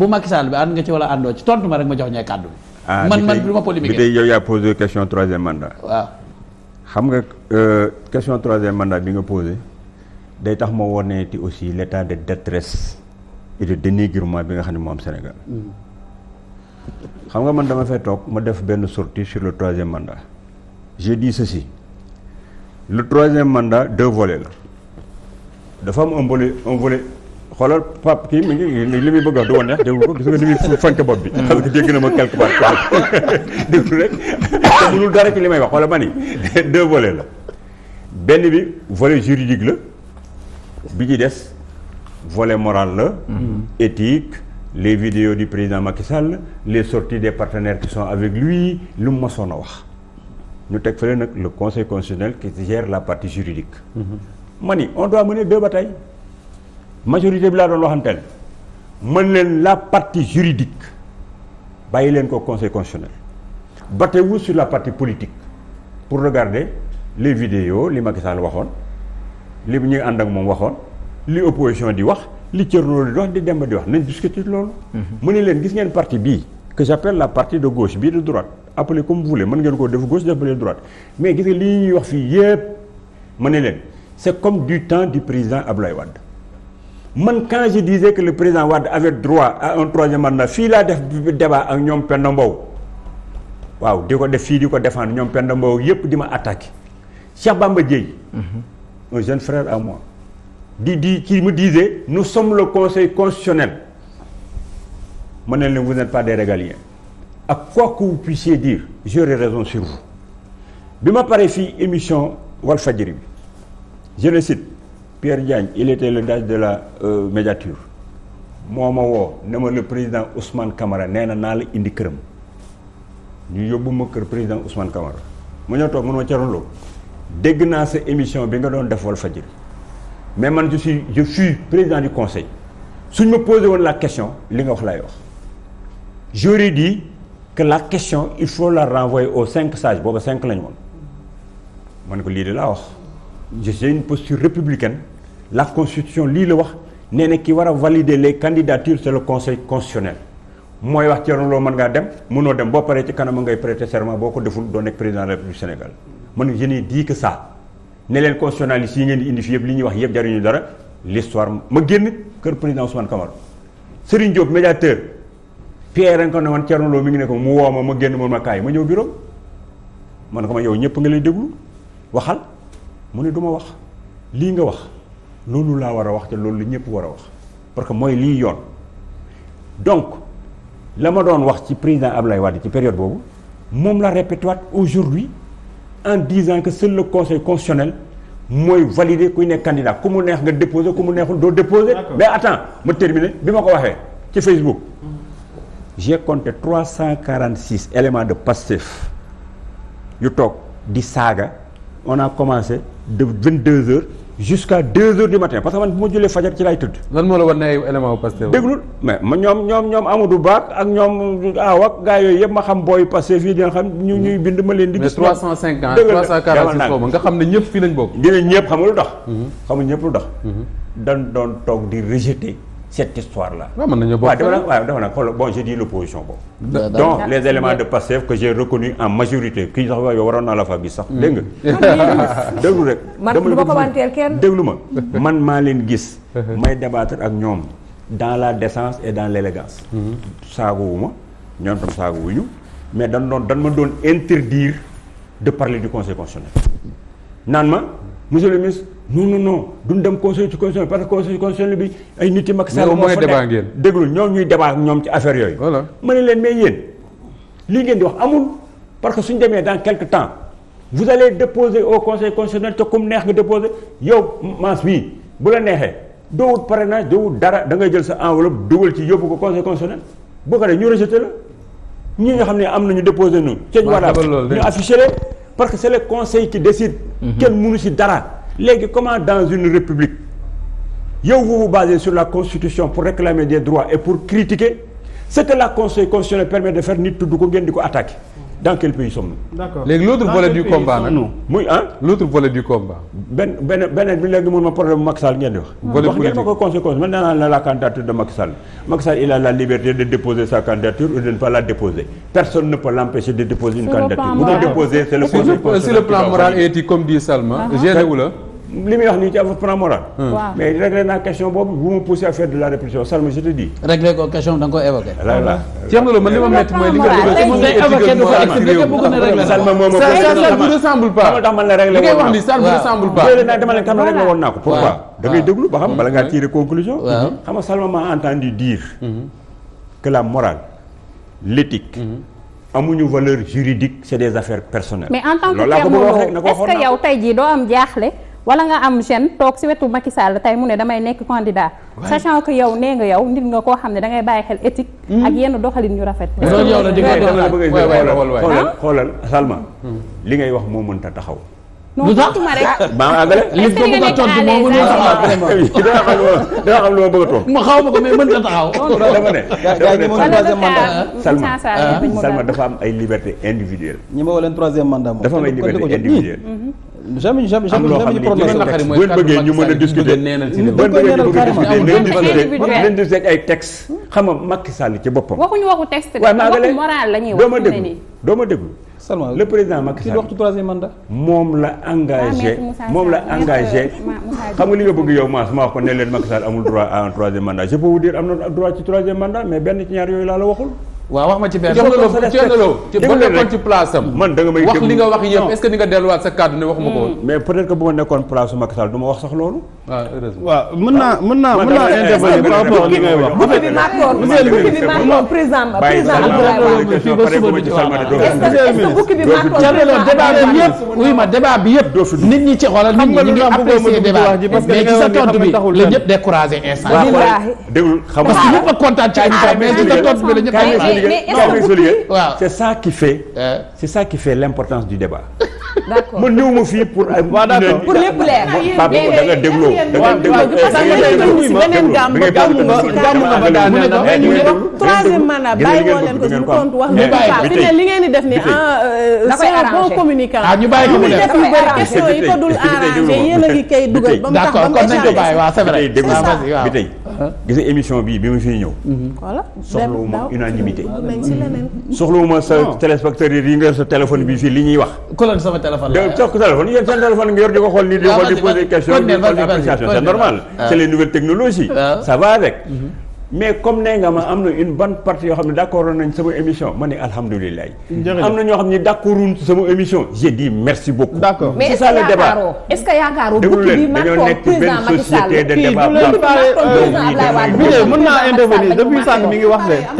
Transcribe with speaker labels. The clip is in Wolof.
Speaker 1: bu Macky Sall bi ànd nga ci wala àndoo ci tontu ma rek ma jox ñay kàddu bi. man du ma polémique
Speaker 2: bi tey yow yaa posé question troisième mandat.
Speaker 1: waaw.
Speaker 2: xam nga question troisième mandat bi nga posé day tax ma woneeti aussi l' état de détresse et de dénigrement bi nga xam ne moo am Sénégal. xam nga man dama fay toog ma def benn sortie sur le troisième mandat. j'ai dit ceci le troisième mandat 2 volets la dafa am un volet xoolal Pape kii mi ngi li muy bëgg a wax du woon neex déglu ko gis nga ni muy fanke bopp bi. parce que dégg na ma quelque part déglu rek te mënul dara ci li may wax xoolal ma ni 2 volets la benn bi volet juridique la bi ci des volet moral la. éthique les vidéos du président Macky Sall les sorties des partenaires qui sont avec lui lu mu masoon a wax. ñu teg fële nag le conseil constitutionnel qui gère la partie juridique. ma ni on doit mener 2 batailles. majorité bi laa doon waxanteel mën leen la partie juridique bàyyi leen ko conseil constitutionnel battez-vous sur la partie politique pour regarder les vidéos li Macky Sall waxoon li ñuy ànd ak moom waxoon li opposition di wax li Thierno di wax di Demba di wax nañ discuter loolu. mu ne leen gis ngeen partie bii que j'appelle la partie de gauche bii de droite appelez comme vous voulez mën ngeen koo def gauche d'appeler droite mais gis nga lii ñuy wax fii yépp ma ne leen c'est comme du temps du président Abdoulaye Wade. man quand je disais que le président Wade avait droit à un troisième mandat fii laa def débat ak ñoom Penda Mbow waaw di ko def fii di ko défendre ñoom Penda Mbow yépp di ma attaqué Cheikh Bamba Dièye un jeune frère à moi qui me disait nous sommes le conseil constitutionnel ma ne leen vous n'êtes pas des régaliens ak quoi que vous puissiez dire j'aurai raison sur vous bi ma paree fii émission Walfadjri bi je le cite Pierre Diagne il était le DAGE de la médiature moo ma woo ne ma le président Ousmane Camara nee na naa la indi këram ñu yóbbu ma kër président Ousmane Camara ma ñëw toog man ma Thierno Lo dégg naa sa émission bi nga doon def Walfadjri mais man je suis président du conseil suñ ma posé woon la question li nga wax laay wax j'aurais dit que la question il faut la renvoyer aux 5 sages booba 5 lañu woon ma ne ko lii de laa wax j'ai une posture républicaine la constitution lii la wax nee na ki war a valider les candidatures c'est le conseil constitutionnel mooy wax Thierno Lo mën ngaa dem mënoo dem boo paree ci kanam ngay prêter serment boo ko deful doo nekk président de la République du Sénégal man je n'ai dit que ça ne leen constitutionnalistes yi ngeen di indi fi yëpp li ñuy wax yëpp jariñu dara l'histoire ma génn kër président Ousmane Camara Serigne Diop médiateur Pierre nga ko ne woon Thierno Lo mi ngi ne ko mu woo ma génn ma kaay ma ñëw bureau man ko ma yow ñëpp nga lay déglu waxal mu ne du ma wax lii nga wax loolu laa war a wax te loolu la ñëpp war a wax parce que mooy lii yoon donc la ma doon wax ci président Abdoulaye Wade ci période boobu moom la répété waat aujourd'hui en disant que seul le conseil constitutionnel mooy valider kuy nekk candidat ku mu neex nga déposer ku mu neexul doo déposer. mais attends ma terminer bi ma ko waxee ci Facebook j'ai compté 346 éléments de Pastef yu toog di saaga. On a commencé de 22h jusqu'à 2h du matin parce que man bu ma jullee fajar ci laay tëdd.
Speaker 3: lan moo la wan ne ay élément bu Pastef.
Speaker 2: déglul mais ma ñoom Amadou Ba ak ñoom Awa ak gars yooyu yëpp ma xam booy Pastef fii dina xam ñuy bind ma leen di. gis
Speaker 3: mais 350 346 boobu nga xam ne ñëpp fii lañ bokk.
Speaker 2: dinañ ñëpp xam nga lu tax. xam nga ñëpp lu tax. dañ doon toog di rejeter cette histoire là.
Speaker 3: waaw mën nañu bokk
Speaker 2: dafa nag xool bon j'ai dit l'opposition boobu. donc les éléments de Pastef que j'ai reconnus en majorité kii sax yow waroon naa la fa gis sax dégg nga. déglu rek
Speaker 4: man du ma commenter kenn
Speaker 2: déglu ma man maa leen gis. may débattre ak ñoom dans la décence et dans l'élégance. saaguwuma ñoom tam saaguwuñu mais dañ ma doon interdire de parler du conseil constitutionnel naan ma monsieur le ministre. non duñ dem conseil constitutionnel parce que conseil constitutionnel bi ay nit yi Macky Sall moo fa nekk déglu ñoom ñuy débat ak ñoom ci affaire yooyu. voilà ma ne leen mais yéen lii ngeen di wax amul parce que suñ demee dans quelque temps vous allez déposer au conseil constitutionnel te comme neex nga déposer yow maas bii bu la neexee doo wut parrainage doo wut dara da ngay jël sa enveloppe dugal ci yóbbu ko conseil constitutionnel boo ko def ñu rejeté la ñi nga xam ne am nañu déposé noonu. ca ñu war a ñu affiché leen parce que c'est le conseil qui décide. kenn mënu si dara. léegi comment dans une république yow vous vous basez sur la constitution pour réclamer des droits et pour critiquer ce que la conseil constitutionnel permet de faire nit tudd ko ngeen di ko attaquer dans quel pays sommes-nous?
Speaker 4: d'accord
Speaker 3: léegi l'autre volet du combat nag.
Speaker 2: muy
Speaker 3: l'autre volet du combat.
Speaker 2: beneen bi léegi mun ma problème Macky Sall ngeen di wax.
Speaker 3: volet
Speaker 2: wax ngeen ma ko conséquence man nee naa la candidature de Macky Sall. Macky Sall il a la liberté de déposer sa candidature ou de ne pas la déposer. Personne ne peut l'empêcher de déposer une candidature. Bu doon déposer c'est le conseil constitutionnel.
Speaker 3: Si le plan moral est éthique comme dit Salma. gêné wu la.
Speaker 2: li muy wax nii ci affaire plan moral. mais réglé naa question boobu bu ma poussé à faire de la répétition Salma je te dis.
Speaker 1: réglé ko question da nga koy évoqué.
Speaker 2: voilà.
Speaker 3: Thierno Lo man li ma métti mooy li nga bëgg
Speaker 2: Salma moom
Speaker 3: ça ne vous ressemble pas.
Speaker 2: xam nga tax man la réglé
Speaker 3: li ngay wax ni ça ne vous ressemble pas.
Speaker 2: déedéet naa dama leen xam ne réglé woon naa ko. pourquoi da ngay déglu ba xam bala ngaa tirer conclusion. xam nga Salma m'a entendu dire que la morale, l'éthique amuñu valeur juridique, c'est des affaires personnelles.
Speaker 5: mais en tant que Thierno Lo est-ce que yow tey jii doo am jaaxle wala nga am gêne toog si wetu Macky Sall tey mu ne damay nekk candidat sachant que yow nee nga yow nit nga koo xam ne da ngay bàyyi xel éthique ak yenn doxalin ñu rafet.
Speaker 1: loolu yow la di nga
Speaker 2: xoolal Salma li ngay wax moo mënta taxaw.
Speaker 5: non tontuma rek.
Speaker 2: maa àggale
Speaker 5: est-ce que nga nekk à l'aise
Speaker 2: dama xam lu ma bëgg a toog.
Speaker 1: ma xaw ma ko mais mënta taxaw.
Speaker 2: Salma dafa am ay liberté individuelle.
Speaker 4: ñi ma woo leen troisième mandat moom.
Speaker 2: dafa am ay liberté individuelle.
Speaker 4: jamais
Speaker 2: am loo xam ne bu ngeen bëggee ñu mën a discuter leen di seeg ay texte xam nga Macky Sall ci boppam.
Speaker 5: waxuñu waxu texte de waxu moral la ñuy wax nii.
Speaker 2: doo ma déglu
Speaker 4: seulement
Speaker 2: le président Macky Sall
Speaker 4: wax ci troisième mandat.
Speaker 2: moom la engagé xam nga li nga bëgg yow ma wax ko ne leen Macky Sall amul droit à un troisième mandat je peux vous dire am na droit ci troisième mandat mais benn ci ñaar yooyu laa la waxul.
Speaker 1: waaw wax ma ci benn.
Speaker 3: Thierno Lo ba nekkoon ci place am.
Speaker 2: man da nga may
Speaker 3: wax li nga wax yëpp est-ce que ni nga delluwaat sa kàddu ne waxuma ko woon.
Speaker 2: mais peut-être que bu ma nekkoon place su Macky Sall du ma wax sax loolu.
Speaker 3: waaw heureusement.
Speaker 4: waaw mën naa intervenir par rapport li ngay wax.
Speaker 1: débat bi yëpp nit ñi ci xoolal nit ñi ngi apprécier débat mais ci sa tontu bi la ñëpp découragé instant.
Speaker 2: déglu xam
Speaker 1: parce que ñëpp a kontaan ci émission mais ci sa tontu bi la ñëpp
Speaker 2: waaw c'est ça qui fait l'importance du débat.
Speaker 5: d'accord
Speaker 2: man ñëw ma fii pour ay.
Speaker 4: waaw d'accord
Speaker 5: pour lépp leer.
Speaker 2: Pape da nga dégloo
Speaker 6: troisième mandat bàyyi woo leen ko suñu tontu wax fi ne li ngeen di def ni c'est un bon communicant
Speaker 1: ñu bàyyi ko mu def
Speaker 6: question yi ko dul arrangé yéen a ngi koy dugal ba mu tax ba mu
Speaker 1: kon nañ ko bàyyi waaw c'est vrai
Speaker 2: bi tey gis nga émission bi ma fiy ñëw
Speaker 6: voilà
Speaker 2: soxlawuma unanimité soxlawuma sa téléspectateur yi nga sa téléphone bi fii li ñuy wax
Speaker 1: ku la sama téléphone la
Speaker 2: sa téléphone yéen seen téléphone nga yor di ko xool nii di xool di poser question di xool di appréciation c'est normal c'est les nouvelles technologies ça va avec mais comme nee nga ma am na une bonne partie yoo xam ne d'accord nañ sama émission ma ne alhamdulilah am na ñoo xam ne d'accorduñ sama émission j'ai dit merci beaucoup
Speaker 4: d'accord
Speaker 5: mais
Speaker 2: c'est ça le débat
Speaker 5: est-ce que yaakaaroo
Speaker 2: déglu leen dañoo nekk ci benn société de débat
Speaker 4: mën naa intervenir depuis sànq mi ngi wax de